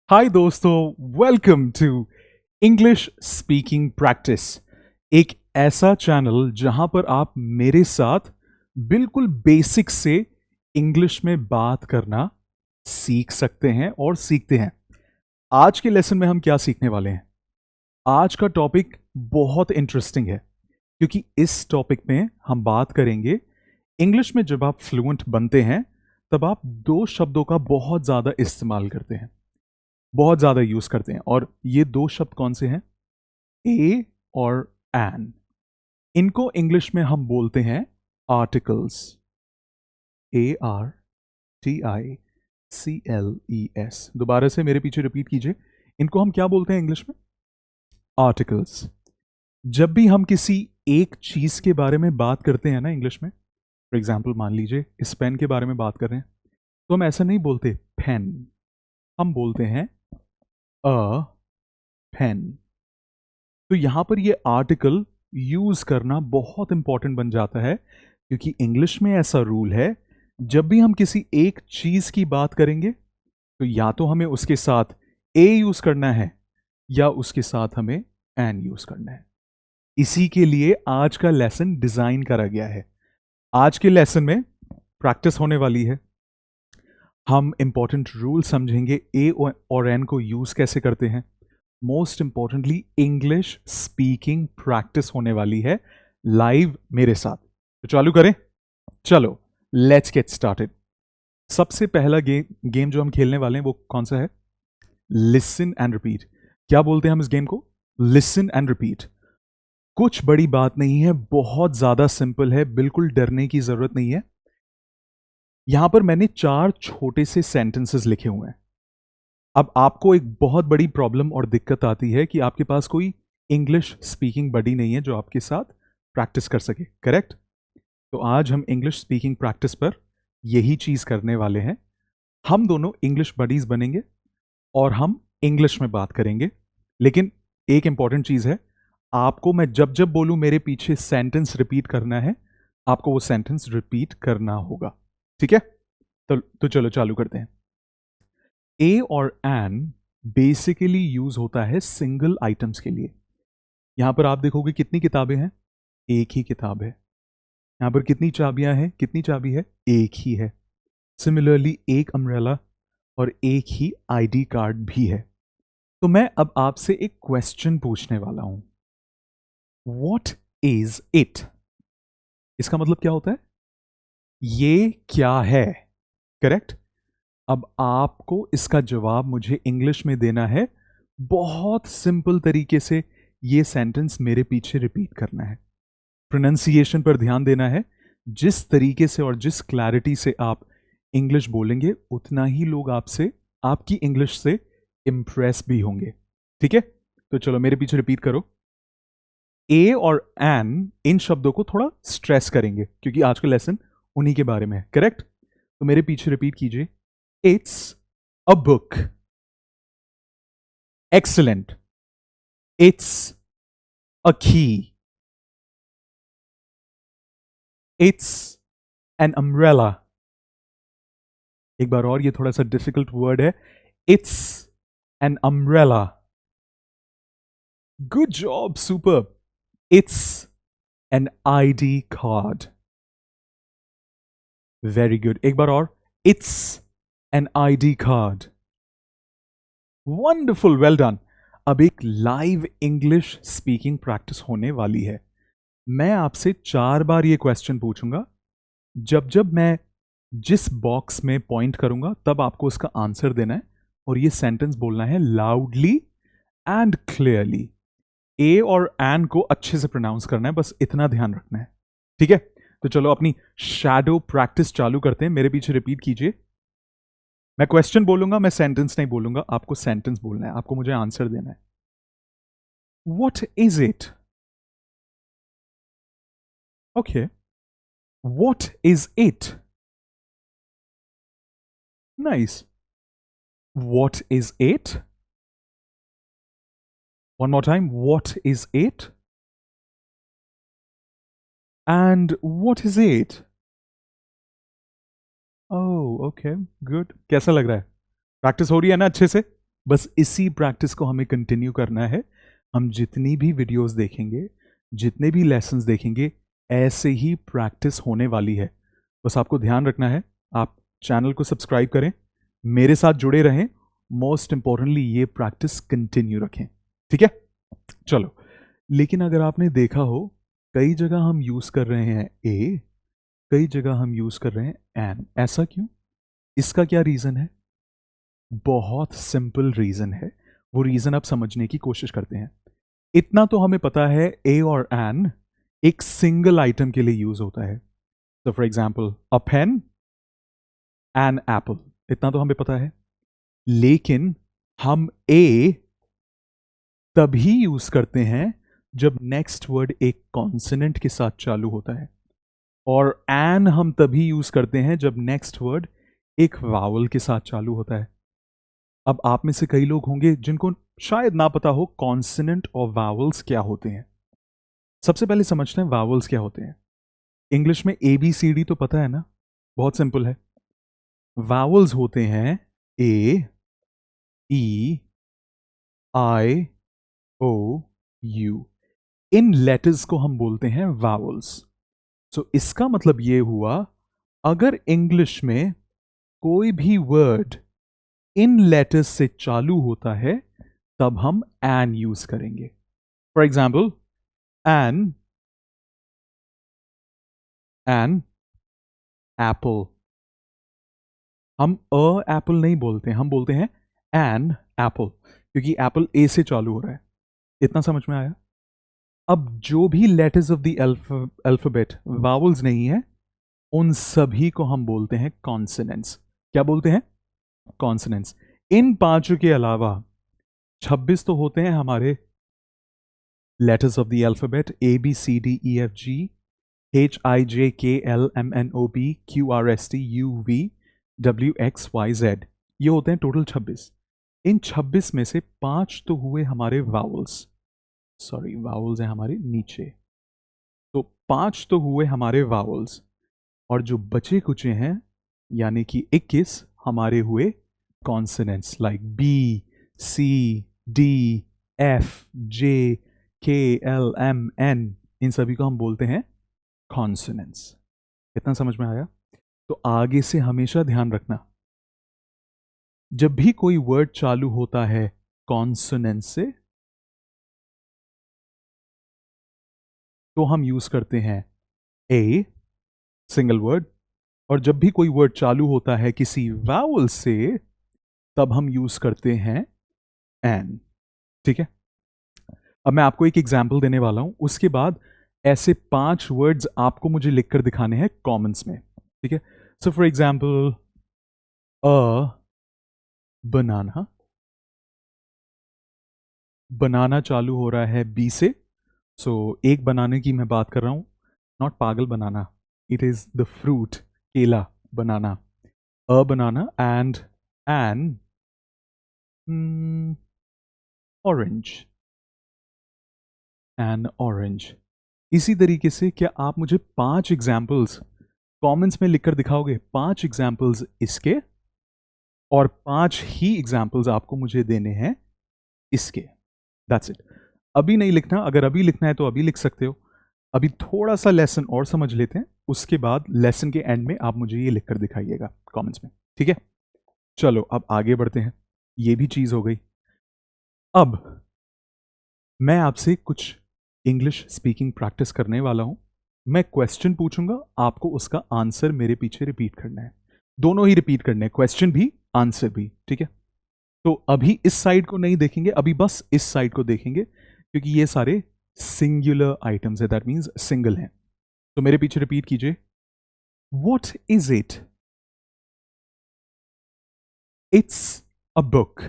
हाय दोस्तों, welcome to English speaking practice. एक ऐसा चैनल जहां पर आप मेरे साथ बिल्कुल बेसिक से इंग्लिश में बात करना सीख सकते हैं और सीखते हैं। आज के लेसन में हम क्या सीखने वाले हैं? आज का टॉपिक बहुत इंटरेस्टिंग है क्योंकि इस टॉपिक में हम बात करेंगे इंग्लिश में जब आप फ्लुएंट बनते हैं तब आप दो शब्दों का बहुत ज़्यादा इस्तेमाल करते हैं, बहुत ज्यादा यूज करते हैं। और ये दो शब्द कौन से हैं? ए और एन। इनको इंग्लिश में हम बोलते हैं आर्टिकल्स। ARTICLES। दोबारा से मेरे पीछे रिपीट कीजिए। इनको हम क्या बोलते हैं इंग्लिश में? आर्टिकल्स। जब भी हम किसी एक चीज के बारे में बात करते हैं ना इंग्लिश में, फॉर एग्जाम्पल मान लीजिए इस पेन के बारे में बात कर रहे हैं, तो हम ऐसा नहीं बोलते पेन, हम बोलते हैं अ पेन। तो यहां पर ये आर्टिकल यूज करना बहुत इंपॉर्टेंट बन जाता है क्योंकि इंग्लिश में ऐसा रूल है, जब भी हम किसी एक चीज की बात करेंगे तो या तो हमें उसके साथ ए यूज करना है या उसके साथ हमें एन यूज करना है। इसी के लिए आज का लेसन डिजाइन करा गया है। आज के लेसन में प्रैक्टिस होने वाली है। हम इंपॉर्टेंट रूल समझेंगे, ए और एन को यूज कैसे करते हैं। Most importantly English speaking practice होने वाली है लाइव मेरे साथ। तो चालू करें, चलो लेट्स गेट स्टार्टेड। सबसे पहला गेम जो हम खेलने वाले हैं वो कौन सा है? Listen and repeat. क्या बोलते हैं हम इस गेम को? Listen and repeat. कुछ बड़ी बात नहीं है, बहुत ज्यादा सिंपल है, बिल्कुल डरने की जरूरत नहीं है। यहां पर मैंने 4 छोटे से सेंटेंसेस लिखे हुए हैं। अब आपको एक बहुत बड़ी प्रॉब्लम और दिक्कत आती है कि आपके पास कोई इंग्लिश स्पीकिंग बडी नहीं है जो आपके साथ प्रैक्टिस कर सके, करेक्ट? तो आज हम इंग्लिश स्पीकिंग प्रैक्टिस पर यही चीज करने वाले हैं। हम दोनों इंग्लिश बडीज बनेंगे और हम इंग्लिश में बात करेंगे। लेकिन एक इंपॉर्टेंट चीज है, आपको मैं जब जब बोलूं मेरे पीछे सेंटेंस रिपीट करना है, आपको वो सेंटेंस रिपीट करना होगा, ठीक है? तो चलो चालू करते हैं। ए और एन बेसिकली यूज होता है सिंगल आइटम्स के लिए। यहां पर आप देखोगे कितनी किताबें हैं? एक ही किताब है। यहां पर कितनी चाबियां हैं? कितनी चाबी है? एक ही है। सिमिलरली एक अम्ब्रेला और एक ही आईडी कार्ड भी है। तो मैं अब आपसे एक क्वेश्चन पूछने वाला हूं। What is it? इसका मतलब क्या होता है? ये क्या है, करेक्ट? अब आपको इसका जवाब मुझे इंग्लिश में देना है। बहुत सिंपल तरीके से ये सेंटेंस मेरे पीछे रिपीट करना है। प्रोनाउंसिएशन पर ध्यान देना है। जिस तरीके से और जिस क्लैरिटी से आप इंग्लिश बोलेंगे उतना ही लोग आपसे, आपकी इंग्लिश से इंप्रेस भी होंगे, ठीक है? तो चलो मेरे पीछे रिपीट करो। ए और एन, इन शब्दों को थोड़ा स्ट्रेस करेंगे क्योंकि आज का लेसन उन्हीं के बारे में है, करेक्ट? तो मेरे पीछे रिपीट कीजिए। It's a book. Excellent. It's a key. It's an umbrella. एक बार और, ये थोड़ा सा डिफिकल्ट वर्ड है। It's an umbrella. Good job, super. It's an ID card. Very good. एक बार और। It's an ID card. Wonderful, well done. अब एक लाइव इंग्लिश स्पीकिंग प्रैक्टिस होने वाली है। मैं आपसे 4 बार ये क्वेश्चन पूछूंगा। जब जब मैं जिस बॉक्स में पॉइंट करूंगा तब आपको उसका आंसर देना है और ये सेंटेंस बोलना है लाउडली एंड क्लियरली। ए और एन को अच्छे से प्रोनाउंस करना है, बस इतना ध्यान रखना है, ठीक है? तो चलो अपनी शैडो प्रैक्टिस चालू करते हैं। मेरे पीछे रिपीट कीजिए। मैं क्वेश्चन बोलूंगा, मैं सेंटेंस नहीं बोलूंगा। आपको सेंटेंस बोलना है, आपको मुझे आंसर देना है। What is it? Okay, what is it? Nice. What is it? One more time. What is it? And what is it? Oh, okay, good. कैसा लग रहा है? प्रैक्टिस हो रही है ना अच्छे से? बस इसी प्रैक्टिस को हमें कंटिन्यू करना है। हम जितनी भी वीडियोस देखेंगे, जितने भी लेसन्स देखेंगे, ऐसे ही प्रैक्टिस होने वाली है। बस आपको ध्यान रखना है, आप चैनल को सब्सक्राइब करें, मेरे साथ जुड़े रहें, मोस्ट इंपॉर्टेंटली ये प्रैक्टिस कंटिन्यू रखें, ठीक है? चलो, लेकिन अगर आपने देखा हो, कई जगह हम यूज कर रहे हैं ए, कई जगह हम यूज कर रहे हैं एन। ऐसा क्यों? इसका क्या रीजन है? बहुत सिंपल रीजन है। वो रीजन आप समझने की कोशिश करते हैं। इतना तो हमें पता है, ए और एन एक सिंगल आइटम के लिए यूज होता है। तो for example, a pen, an apple, इतना तो हमें पता है। लेकिन हम ए तभी यूज करते हैं जब नेक्स्ट वर्ड एक कॉन्सोनेंट के साथ चालू होता है, और एन हम तभी यूज करते हैं जब नेक्स्ट वर्ड एक वावल के साथ चालू होता है। अब आप में से कई लोग होंगे जिनको शायद ना पता हो कॉन्सोनेंट और वावल्स क्या होते हैं। सबसे पहले समझते हैं वावल्स क्या होते हैं। इंग्लिश में ABCD तो पता है ना, बहुत सिंपल है। वावल्स होते हैं A, E, I, O, U। In letters को हम बोलते हैं वावल्स। सो इसका मतलब ये हुआ, अगर इंग्लिश में कोई भी वर्ड इन लेटर्स से चालू होता है तब हम एन यूज करेंगे। For example, an apple. हम एप्पल नहीं बोलते, हम बोलते हैं एन एप्पल, क्योंकि एप्पल ए से चालू हो रहा है। इतना समझ में आया? अब जो भी letters of the alphabet vowels नहीं है, उन सभी को हम बोलते हैं कॉन्सोनेंट्स। क्या बोलते हैं? कॉन्सोनेंट्स। इन पांचों के अलावा 26 तो होते हैं हमारे letters of the alphabet, ABCDEFG, HIJKLMNOP QRST UV WXYZ। ये होते हैं टोटल 26। इन 26 में से 5 तो हुए हमारे वावल्स, सॉरी वावल्स हैं हमारे नीचे, तो 5 तो हुए हमारे वावल्स, और जो बचे कुचे हैं यानी कि 21 हमारे हुए consonants, like B, C, D, F, J, K, L, M, N। इन सभी को हम बोलते हैं कॉन्सोनेंट्स। इतना समझ में आया? तो आगे से हमेशा ध्यान रखना, जब भी कोई वर्ड चालू होता है कॉन्सोनेंट से, तो हम यूज करते हैं ए, सिंगल वर्ड, और जब भी कोई वर्ड चालू होता है किसी वावल से, तब हम यूज करते हैं एन। ठीक है? अब मैं आपको एक एग्जाम्पल देने वाला हूं, उसके बाद ऐसे 5 वर्ड्स आपको मुझे लिखकर दिखाने हैं कॉमन्स में। ठीक है? सो फॉर एग्जाम्पल, अ बनाना। बनाना चालू हो रहा है बी से, सो एक बनाने की मैं बात कर रहा हूं, नॉट पागल बनाना, इट इज द फ्रूट, केला, banana. A banana and an orange, an orange. इसी तरीके से क्या आप मुझे 5 एग्जाम्पल्स कमेंट्स में लिखकर दिखाओगे? 5 एग्जाम्पल्स इसके, और 5 ही एग्जाम्पल्स आपको मुझे देने हैं इसके। That's it. अभी नहीं लिखना, अगर अभी लिखना है तो अभी लिख सकते हो। अभी थोड़ा सा लेसन और समझ लेते हैं, उसके बाद लेसन के एंड में आप मुझे ये लिखकर दिखाइएगा कमेंट्स में। ठीक है? चलो अब आगे बढ़ते हैं। ये भी चीज हो गई। अब मैं आपसे कुछ इंग्लिश स्पीकिंग प्रैक्टिस करने वाला हूं। मैं क्वेश्चन पूछूंगा, आपको उसका आंसर मेरे पीछे रिपीट करना है। दोनों ही रिपीट करने हैं, क्वेश्चन भी आंसर भी। ठीक है? तो अभी इस साइड को नहीं देखेंगे, अभी बस इस साइड को देखेंगे, क्योंकि ये सारे सिंगुलर आइटम्स है, दैट मीन्स सिंगल हैं। तो मेरे पीछे रिपीट कीजिए। What is it? It's a book.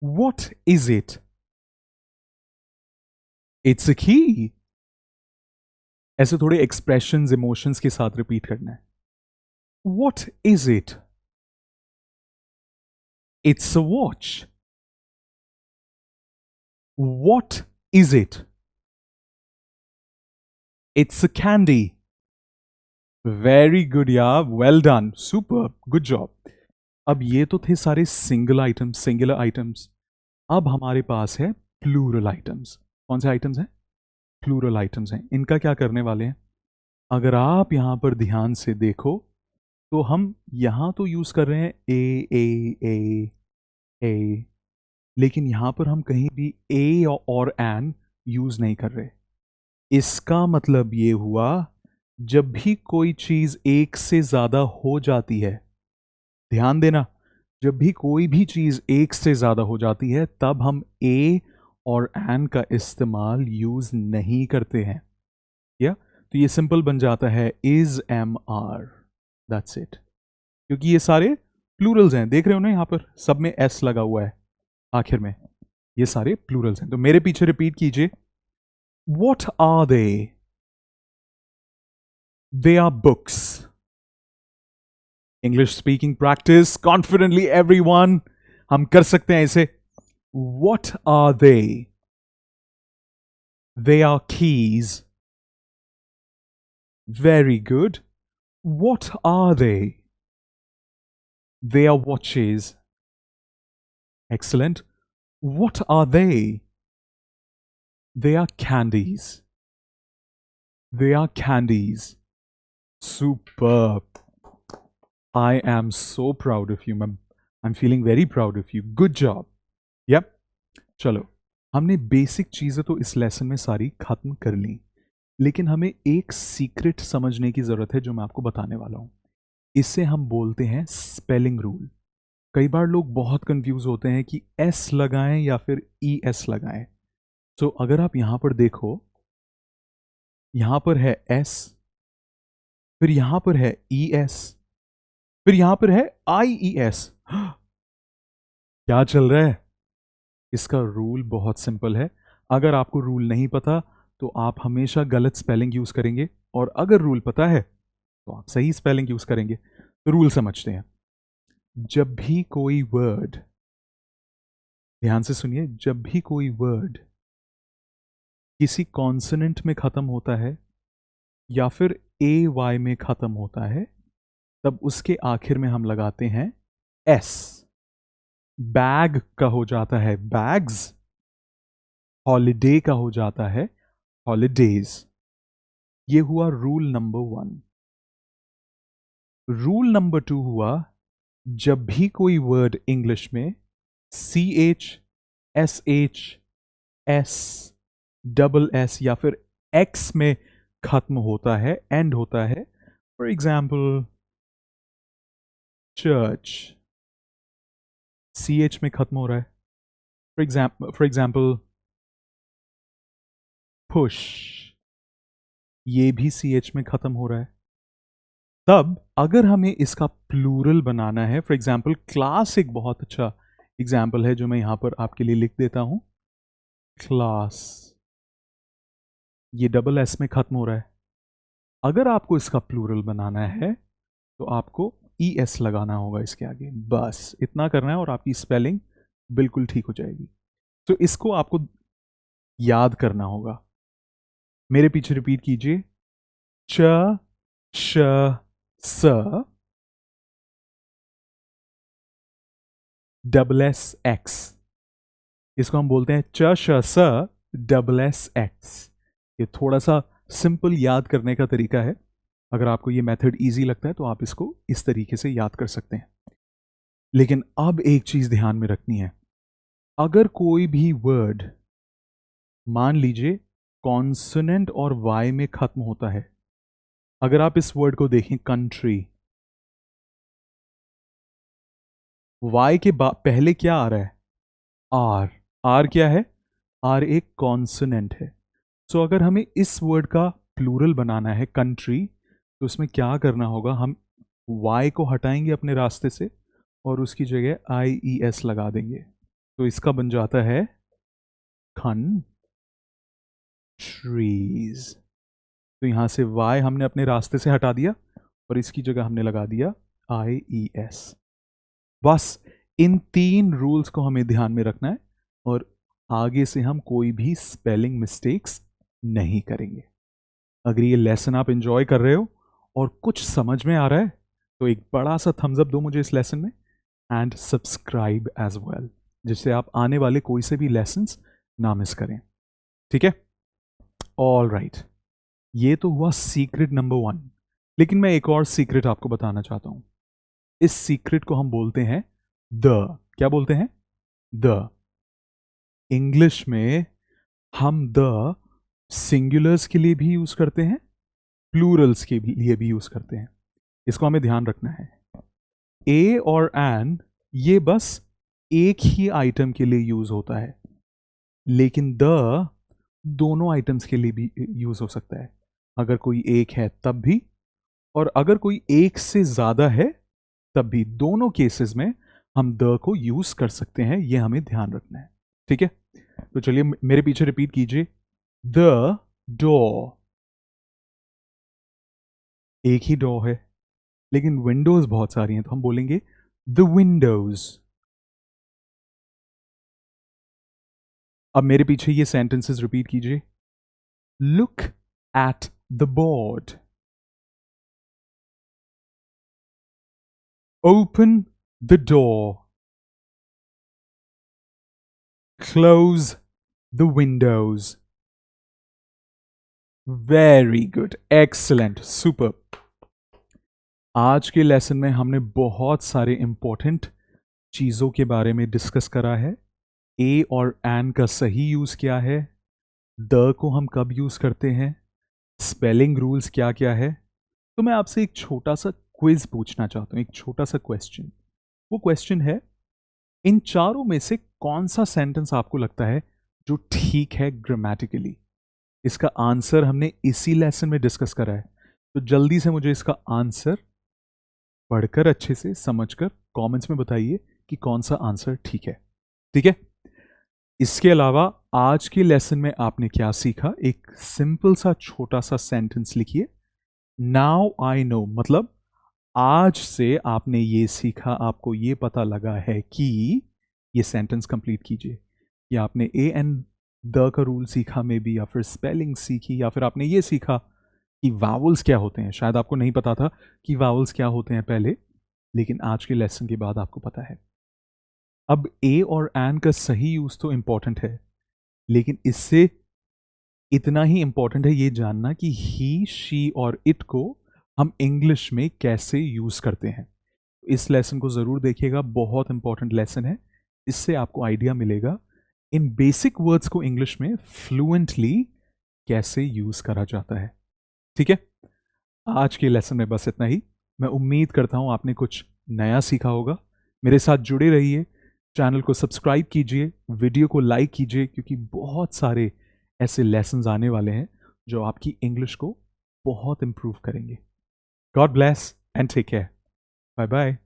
What is it? It's a की। ऐसे थोड़े एक्सप्रेशंस, इमोशंस के साथ रिपीट करना है। What is it? It's a watch. What is it? It's a candy. Very good यार, well done, super, good job. अब ये तो थे सारे सिंगुलर आइटम्स। अब हमारे पास है प्लूरल आइटम्स। कौन से आइटम्स हैं? प्लूरल आइटम्स हैं। इनका क्या करने वाले हैं? अगर आप यहां पर ध्यान से देखो तो हम यहां तो यूज कर रहे हैं ए, लेकिन यहां पर हम कहीं भी ए और एन यूज नहीं कर रहे। इसका मतलब ये हुआ, जब भी कोई चीज एक से ज्यादा हो जाती है, ध्यान देना, जब भी कोई भी चीज एक से ज्यादा हो जाती है तब हम ए और एन का इस्तेमाल यूज नहीं करते हैं। या तो ये सिंपल बन जाता है is, am, are, that's it. क्योंकि ये सारे प्लूरल्स हैं, देख रहे हो ना, यहां पर सब में एस लगा हुआ है आखिर में। ये सारे प्लूरल्स हैं। तो मेरे पीछे रिपीट कीजिए, what are they? They are books. English speaking practice confidently everyone, हम कर सकते हैं इसे। What are they? They are keys. Very good. What are they? They are watches. Excellent. What are they? They are candies. They are candies. Superb. I am so proud of you, ma'am. I'm feeling very proud of you. Good job. Yep. चलो, हमने basic चीजें तो इस lesson में सारी खत्म कर ली, लेकिन हमें एक सीक्रेट समझने की जरूरत है जो मैं आपको बताने वाला हूं। इसे हम बोलते हैं स्पेलिंग रूल। कई बार लोग बहुत कंफ्यूज होते हैं कि एस लगाएं या फिर ई एस लगाएं। तो अगर आप यहां पर देखो, यहां पर है एस, फिर यहां पर है ई एस, फिर यहां पर है आई ई एस। क्या चल रहा है? इसका रूल बहुत सिंपल है। अगर आपको रूल नहीं पता तो आप हमेशा गलत स्पेलिंग यूज करेंगे, और अगर रूल पता है तो आप सही स्पेलिंग यूज करेंगे। तो रूल समझते हैं। जब भी कोई वर्ड, ध्यान से सुनिए, जब भी कोई वर्ड किसी कॉन्सोनेंट में खत्म होता है या फिर ए वाई में खत्म होता है, तब उसके आखिर में हम लगाते हैं एस। बैग का हो जाता है बैग्स, हॉलीडे का हो जाता है हॉलीडेज। ये हुआ रूल नंबर 1। रूल नंबर 2 हुआ, जब भी कोई वर्ड इंग्लिश में C H, S H, S, double S या फिर एक्स में खत्म होता है, एंड होता है, for example church, C H में खत्म हो रहा है। फॉर एग्जाम्पल पुश, ये भी सी एच में खत्म हो रहा है। तब अगर हमें इसका प्लूरल बनाना है, फॉर एग्जाम्पल क्लास एक बहुत अच्छा एग्जाम्पल है जो मैं यहां पर आपके लिए लिख देता हूं। क्लास, ये डबल एस में खत्म हो रहा है। अगर आपको इसका प्लूरल बनाना है तो आपको ई एस लगाना होगा इसके आगे। बस इतना करना है और आपकी स्पेलिंग बिल्कुल ठीक हो जाएगी। तो इसको आपको याद करना होगा। मेरे पीछे रिपीट कीजिए, च, श, स, डबल एस एक्स। इसको हम बोलते हैं च, श, स, डबल एस एक्स। ये थोड़ा सा सिंपल याद करने का तरीका है। अगर आपको ये मेथड इजी लगता है तो आप इसको इस तरीके से याद कर सकते हैं। लेकिन अब एक चीज ध्यान में रखनी है, अगर कोई भी वर्ड मान लीजिए कॉन्सोनेंट और वाई में खत्म होता है, अगर आप इस वर्ड को देखें कंट्री, वाई के पहले क्या आ रहा है? आर। आर क्या है? आर एक कॉन्सोनेंट है। सो अगर हमें इस वर्ड का प्लूरल बनाना है कंट्री, तो उसमें क्या करना होगा? हम वाई को हटाएंगे अपने रास्ते से और उसकी जगह आई ई एस लगा देंगे। तो इसका बन जाता है खन ट्रीज। तो यहां से वाई हमने अपने रास्ते से हटा दिया और इसकी जगह हमने लगा दिया आई ई एस। बस इन 3 रूल्स को हमें ध्यान में रखना है और आगे से हम कोई भी स्पेलिंग मिस्टेक्स नहीं करेंगे। अगर ये लेसन आप एंजॉय कर रहे हो और कुछ समझ में आ रहा है तो एक बड़ा सा थम्स अप दो मुझे इस लेसन में। एंड सब्सक्राइब एज वेल, जिससे आप आने वाले कोई से भी लेसन्स ना मिस करें। ठीक है, ऑल राइट। ये तो हुआ सीक्रेट नंबर 1, लेकिन मैं एक और सीक्रेट आपको बताना चाहता हूं। इस सीक्रेट को हम बोलते हैं द। क्या बोलते हैं? द। इंग्लिश में हम द सिंगुलर्स के लिए भी यूज करते हैं, प्लूरल्स के लिए भी यूज करते हैं। इसको हमें ध्यान रखना है। ए और एन ये बस एक ही आइटम के लिए यूज होता है, लेकिन द दोनों आइटम्स के लिए भी यूज हो सकता है। अगर कोई एक है तब भी, और अगर कोई एक से ज्यादा है तब भी, दोनों केसेस में हम द को यूज कर सकते हैं। ये हमें ध्यान रखना है। ठीक है, तो चलिए मेरे पीछे रिपीट कीजिए। The door. एक ही डोर है, लेकिन विंडोज बहुत सारी हैं, तो हम बोलेंगे द विंडोज। अब मेरे पीछे ये सेंटेंसेस रिपीट कीजिए। Look at the board. Open the door. Close the Windows. Very good, excellent, super. आज के लेसन में हमने बहुत सारे इंपॉर्टेंट चीजों के बारे में डिस्कस करा है। ए और एन का सही यूज क्या है, द को हम कब यूज करते हैं, स्पेलिंग रूल्स क्या क्या है। तो मैं आपसे एक छोटा सा क्विज पूछना चाहता हूं, एक छोटा सा क्वेश्चन। वो क्वेश्चन है, इन चारों में से कौन सा सेंटेंस आपको लगता है जो ठीक है ग्रामेटिकली? इसका आंसर हमने इसी लेसन में डिस्कस करा है, तो जल्दी से मुझे इसका आंसर पढ़कर अच्छे से समझकर कमेंट्स में बताइए कि कौन सा आंसर ठीक है। ठीक है, इसके अलावा आज के लेसन में आपने क्या सीखा? एक सिंपल सा छोटा सा सेंटेंस लिखिए। नाउ आई नो, मतलब आज से आपने ये सीखा, आपको ये पता लगा है कि ये सेंटेंस कंप्लीट कीजिए। या आपने ए एंड द का रूल सीखा मे बी, या फिर स्पेलिंग सीखी, या फिर आपने ये सीखा कि वावल्स क्या होते हैं। शायद आपको नहीं पता था कि वावल्स क्या होते हैं पहले, लेकिन आज के लेसन के बाद आपको पता है। अब ए और एन का सही यूज तो इंपॉर्टेंट है, लेकिन इससे इतना ही इंपॉर्टेंट है ये जानना कि ही, शी और इट को हम इंग्लिश में कैसे यूज करते हैं। इस लेसन को जरूर देखिएगा, बहुत इंपॉर्टेंट लेसन है। इससे आपको आइडिया मिलेगा इन बेसिक वर्ड्स को इंग्लिश में फ्लुएंटली कैसे यूज करा जाता है। ठीक है, आज के लेसन में बस इतना ही। मैं उम्मीद करता हूं आपने कुछ नया सीखा होगा। मेरे साथ जुड़े रहिए, चैनल को सब्सक्राइब कीजिए, वीडियो को लाइक कीजिए, क्योंकि बहुत सारे ऐसे लेसन्स आने वाले हैं जो आपकी इंग्लिश को बहुत इंप्रूव करेंगे। God bless and take care. Bye bye.